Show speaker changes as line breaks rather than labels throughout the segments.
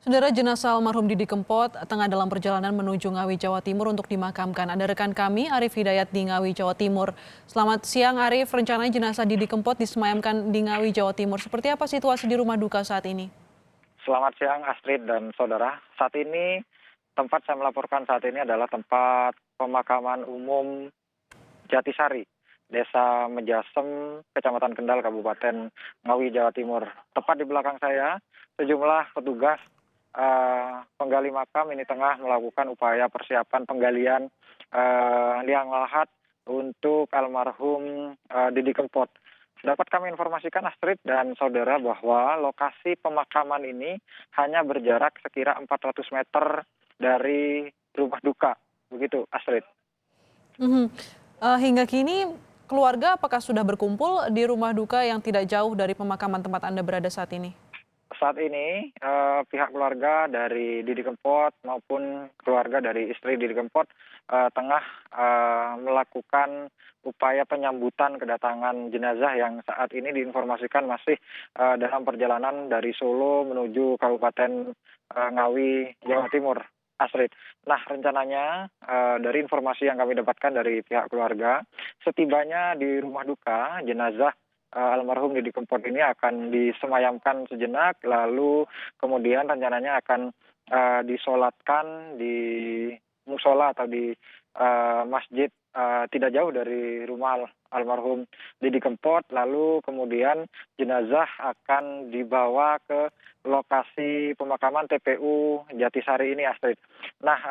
Saudara, jenazah almarhum Didi Kempot tengah dalam perjalanan menuju Ngawi, Jawa Timur untuk dimakamkan. Ada rekan kami, Arif Hidayat di Ngawi, Jawa Timur. Selamat siang Arif, rencananya jenazah Didi Kempot disemayamkan di Ngawi, Jawa Timur. Seperti apa situasi di rumah duka saat ini?
Selamat siang Astrid dan saudara. Saat ini tempat saya melaporkan saat ini adalah tempat pemakaman umum Jatisari, Desa Mejasem, Kecamatan Kendal, Kabupaten Ngawi, Jawa Timur. Tepat di belakang saya, sejumlah petugas penggali makam ini tengah melakukan upaya persiapan penggalian liang lahat untuk almarhum Didi Kempot. Dapat kami informasikan Astrid dan saudara bahwa lokasi pemakaman ini hanya berjarak sekira 400 meter dari rumah duka. Begitu Astrid.
Hingga kini keluarga apakah sudah berkumpul di rumah duka yang tidak jauh dari pemakaman tempat Anda berada saat ini?
Saat ini pihak keluarga dari Didi Kempot maupun keluarga dari istri Didi Kempot tengah melakukan upaya penyambutan kedatangan jenazah yang saat ini diinformasikan masih dalam perjalanan dari Solo menuju Kabupaten Ngawi, Jawa Timur. Astrid. Nah, rencananya dari informasi yang kami dapatkan dari pihak keluarga, setibanya di rumah duka, jenazah almarhum Didi Kempot ini akan disemayamkan sejenak, lalu kemudian rencananya akan disolatkan di musola atau di masjid tidak jauh dari rumah almarhum Didi Kempot, lalu kemudian jenazah akan dibawa ke lokasi pemakaman TPU Jatisari ini, Astrid. Nah,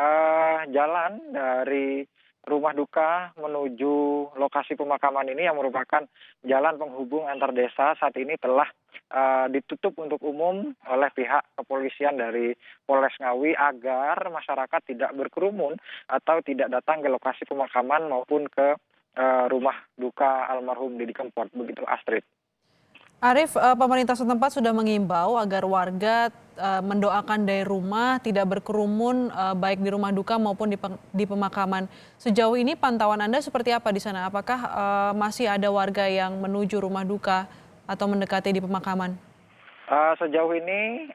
jalan dari rumah duka menuju lokasi pemakaman ini yang merupakan jalan penghubung antar desa saat ini telah ditutup untuk umum oleh pihak kepolisian dari Polres Ngawi agar masyarakat tidak berkerumun atau tidak datang ke lokasi pemakaman maupun ke rumah duka almarhum Didi Kempot. Begitu Astrid.
Arif, pemerintah setempat sudah mengimbau agar warga mendoakan dari rumah, tidak berkerumun baik di rumah duka maupun di pemakaman. Sejauh ini pantauan Anda seperti apa di sana? Apakah masih ada warga yang menuju rumah duka atau mendekati di pemakaman?
Sejauh ini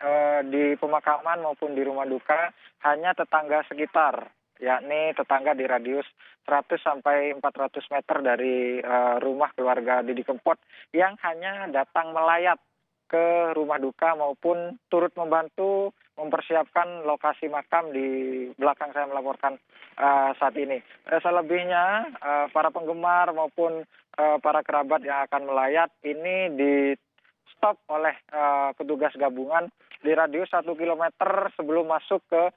di pemakaman maupun di rumah duka hanya tetangga sekitar, yakni tetangga di radius 100 sampai 400 meter dari rumah keluarga Didi Kempot yang hanya datang melayat ke rumah duka maupun turut membantu mempersiapkan lokasi makam di belakang saya melaporkan saat ini. Selebihnya para penggemar maupun para kerabat yang akan melayat ini di stop oleh petugas gabungan di radius 1 kilometer sebelum masuk ke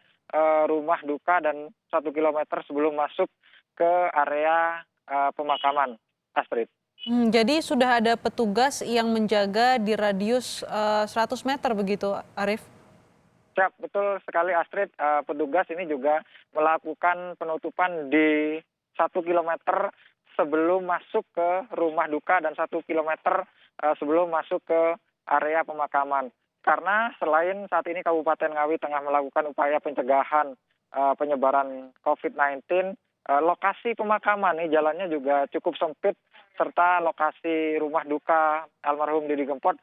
rumah duka dan 1 kilometer sebelum masuk ke area pemakaman, Astrid.
Jadi sudah ada petugas yang menjaga di radius 100 meter begitu, Arif?
Siap, betul sekali Astrid. Petugas ini juga melakukan penutupan di 1 kilometer sebelum masuk ke rumah duka dan 1 kilometer sebelum masuk ke area pemakaman. Karena selain saat ini Kabupaten Ngawi tengah melakukan upaya pencegahan penyebaran COVID-19, lokasi pemakaman ini jalannya juga cukup sempit, serta lokasi rumah duka almarhum Didi Kempot,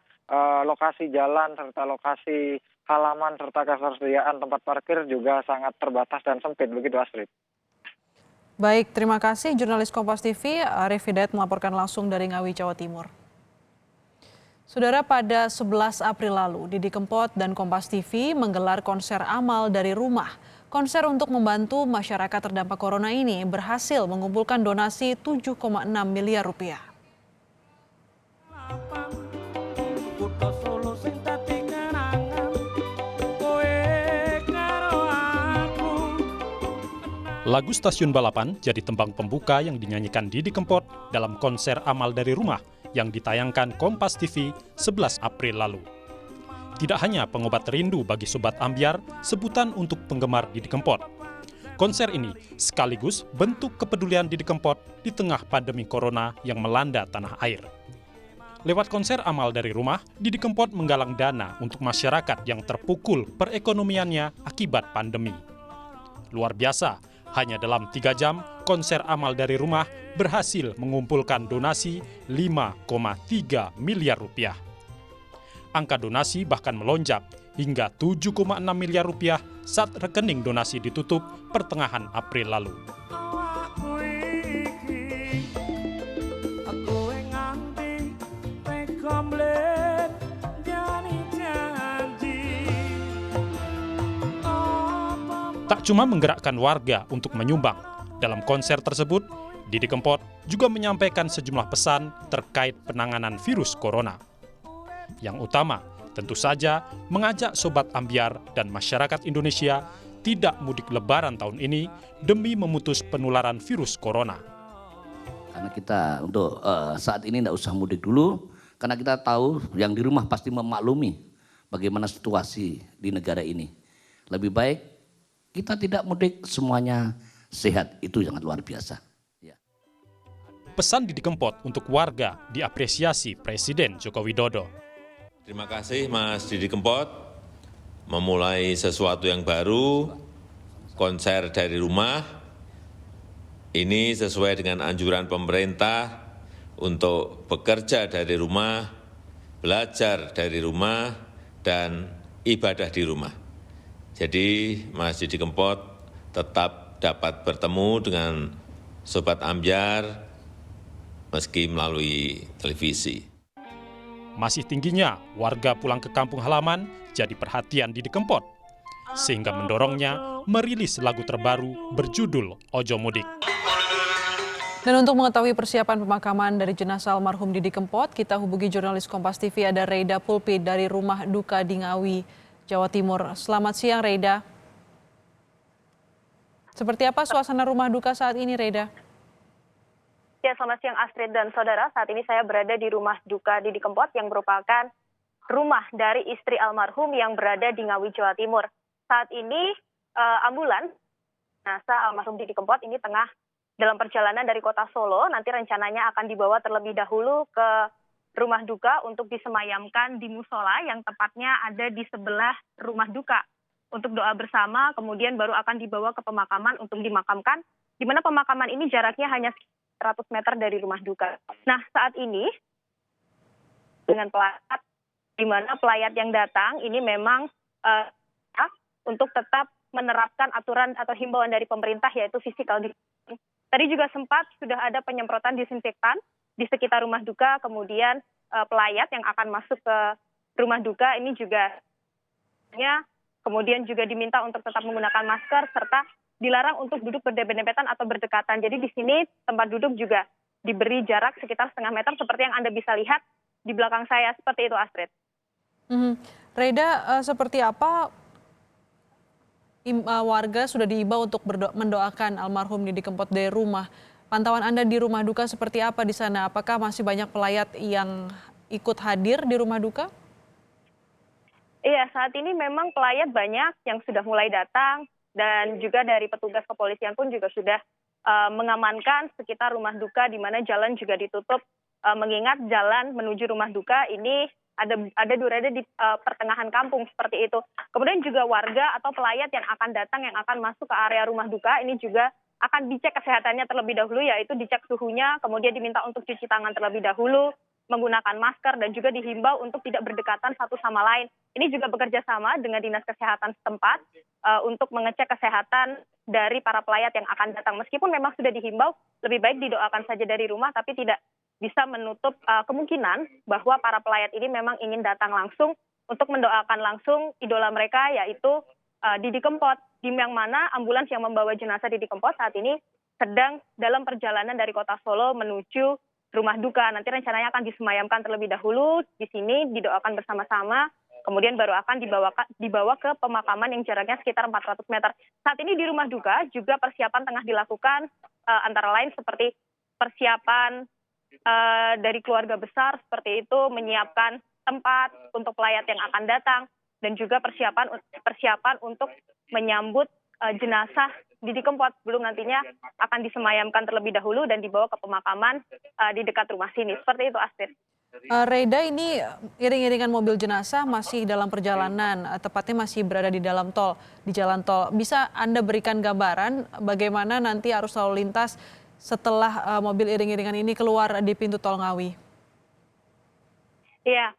lokasi jalan serta lokasi halaman serta ketersediaan tempat parkir juga sangat terbatas dan sempit. Begitu Astrid.
Baik, terima kasih jurnalis Kompas TV Arif Hidayat melaporkan langsung dari Ngawi, Jawa Timur. Saudara, pada 11 April lalu, Didi Kempot dan Kompas TV menggelar konser amal dari rumah. Konser untuk membantu masyarakat terdampak corona ini berhasil mengumpulkan donasi 7,6 miliar rupiah.
Lagu Stasiun Balapan jadi tembang pembuka yang dinyanyikan Didi Kempot dalam konser amal dari rumah yang ditayangkan Kompas TV 11 April lalu. Tidak hanya pengobat rindu bagi Sobat Ambyar, sebutan untuk penggemar Didi Kempot. Konser ini sekaligus bentuk kepedulian Didi Kempot di tengah pandemi corona yang melanda tanah air. Lewat konser amal dari rumah, Didi Kempot menggalang dana untuk masyarakat yang terpukul perekonomiannya akibat pandemi. Luar biasa, hanya dalam 3 jam, konser amal dari rumah berhasil mengumpulkan donasi 5,3 miliar rupiah. Angka donasi bahkan melonjak hingga 7,6 miliar rupiah saat rekening donasi ditutup pertengahan April lalu. Tak cuma menggerakkan warga untuk menyumbang, dalam konser tersebut, Didi Kempot juga menyampaikan sejumlah pesan terkait penanganan virus corona. Yang utama, tentu saja mengajak Sobat Ambyar dan masyarakat Indonesia tidak mudik lebaran tahun ini demi memutus penularan virus corona.
Karena kita untuk saat ini tidak usah mudik dulu, karena kita tahu yang di rumah pasti memaklumi bagaimana situasi di negara ini. Lebih baik kita tidak mudik, semuanya sehat, itu sangat luar biasa. Ya.
Pesan Didi Kempot untuk warga diapresiasi Presiden Joko Widodo.
Terima kasih Mas Didi Kempot, memulai sesuatu yang baru, konser dari rumah. Ini sesuai dengan anjuran pemerintah untuk bekerja dari rumah, belajar dari rumah, dan ibadah di rumah. Jadi Mas Didi Kempot tetap dapat bertemu dengan Sobat Ambyar meski melalui televisi.
Masih tingginya warga pulang ke kampung halaman jadi perhatian Didi Kempot, sehingga mendorongnya merilis lagu terbaru berjudul Ojo Mudik.
Dan untuk mengetahui persiapan pemakaman dari jenazah almarhum Didi Kempot, kita hubungi jurnalis Kompas TV ada Reida Pulpi dari Rumah Duka di Ngawi, Jawa Timur. Selamat siang, Reida. Seperti apa suasana rumah duka saat ini, Reida?
Ya, selamat siang Astrid dan saudara. Saat ini saya berada di Rumah Duka Didi Kempot yang merupakan rumah dari istri almarhum yang berada di Ngawi, Jawa Timur. Saat ini ambulans jenazah almarhum Didi Kempot ini tengah dalam perjalanan dari kota Solo. Nanti rencananya akan dibawa terlebih dahulu ke rumah duka untuk disemayamkan di musola yang tepatnya ada di sebelah rumah duka untuk doa bersama, kemudian baru akan dibawa ke pemakaman untuk dimakamkan, di mana pemakaman ini jaraknya hanya 100 meter dari rumah duka. Nah, saat ini dengan pelayat, di mana pelayat yang datang ini memang untuk tetap menerapkan aturan atau himbauan dari pemerintah, yaitu physical distancing. Tadi juga sempat sudah ada penyemprotan disinfektan di sekitar rumah duka, kemudian pelayat yang akan masuk ke rumah duka ini juga kemudian juga diminta untuk tetap menggunakan masker serta dilarang untuk duduk berdempet-dempetan atau berdekatan. Jadi di sini tempat duduk juga diberi jarak sekitar setengah meter seperti yang Anda bisa lihat di belakang saya. Seperti itu, Astrid.
Reida, seperti apa warga sudah diimbau untuk mendoakan almarhum Didi Kempot dari rumah? Pantauan Anda di rumah duka seperti apa di sana? Apakah masih banyak pelayat yang ikut hadir di rumah duka?
Iya, saat ini memang pelayat banyak yang sudah mulai datang dan juga dari petugas kepolisian pun juga sudah mengamankan sekitar rumah duka di mana jalan juga ditutup, mengingat jalan menuju rumah duka ini ada berada di pertengahan kampung seperti itu. Kemudian juga warga atau pelayat yang akan datang, yang akan masuk ke area rumah duka ini juga akan dicek kesehatannya terlebih dahulu, yaitu dicek suhunya, kemudian diminta untuk cuci tangan terlebih dahulu, menggunakan masker, dan juga dihimbau untuk tidak berdekatan satu sama lain. Ini juga bekerja sama dengan Dinas Kesehatan setempat untuk mengecek kesehatan dari para pelayat yang akan datang. Meskipun memang sudah dihimbau, lebih baik didoakan saja dari rumah, tapi tidak bisa menutup kemungkinan bahwa para pelayat ini memang ingin datang langsung untuk mendoakan langsung idola mereka, yaitu Didi Kempot, di yang mana ambulans yang membawa jenazah Didi Kempot saat ini sedang dalam perjalanan dari kota Solo menuju rumah duka. Nanti rencananya akan disemayamkan terlebih dahulu di sini, didoakan bersama-sama, kemudian baru akan dibawa ke pemakaman yang jaraknya sekitar 400 meter. Saat ini di rumah duka juga persiapan tengah dilakukan, antara lain seperti persiapan dari keluarga besar seperti itu, menyiapkan tempat untuk pelayat yang akan datang, dan juga persiapan untuk menyambut jenazah Didi Kempot. Belum nantinya akan disemayamkan terlebih dahulu dan dibawa ke pemakaman di dekat rumah sini. Seperti itu, Astrid.
Reida, ini iring-iringan mobil jenazah masih dalam perjalanan, tepatnya masih berada di dalam tol, di jalan tol. Bisa Anda berikan gambaran bagaimana nanti arus lalu lintas setelah mobil iring-iringan ini keluar di pintu tol Ngawi?
Iya,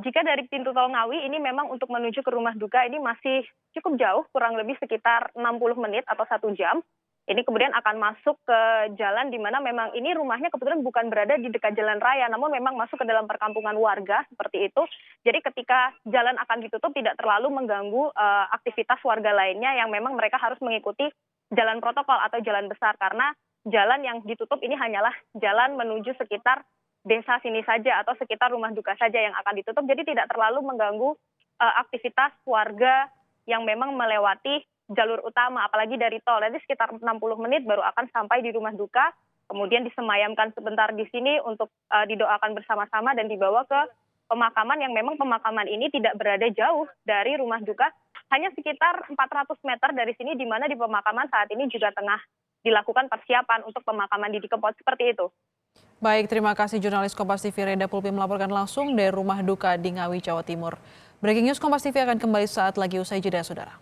jika dari pintu tol Ngawi ini memang untuk menuju ke rumah duka ini masih cukup jauh, kurang lebih sekitar 60 menit atau 1 jam. Ini kemudian akan masuk ke jalan di mana memang ini rumahnya kebetulan bukan berada di dekat jalan raya, namun memang masuk ke dalam perkampungan warga seperti itu. Jadi ketika jalan akan ditutup tidak terlalu mengganggu aktivitas warga lainnya yang memang mereka harus mengikuti jalan protokol atau jalan besar, karena jalan yang ditutup ini hanyalah jalan menuju sekitar desa sini saja atau sekitar rumah duka saja yang akan ditutup. Jadi tidak terlalu mengganggu aktivitas warga yang memang melewati jalur utama, apalagi dari tol. Nanti sekitar 60 menit baru akan sampai di rumah duka, kemudian disemayamkan sebentar di sini untuk didoakan bersama-sama dan dibawa ke pemakaman yang memang pemakaman ini tidak berada jauh dari rumah duka, hanya sekitar 400 meter dari sini, di mana di pemakaman saat ini juga tengah dilakukan persiapan untuk pemakaman Didi Kempot seperti itu.
Baik, terima kasih jurnalis Kompas TV Reda Pulpi melaporkan langsung dari rumah duka di Ngawi, Jawa Timur. Breaking News Kompas TV akan kembali saat lagi usai jeda, saudara.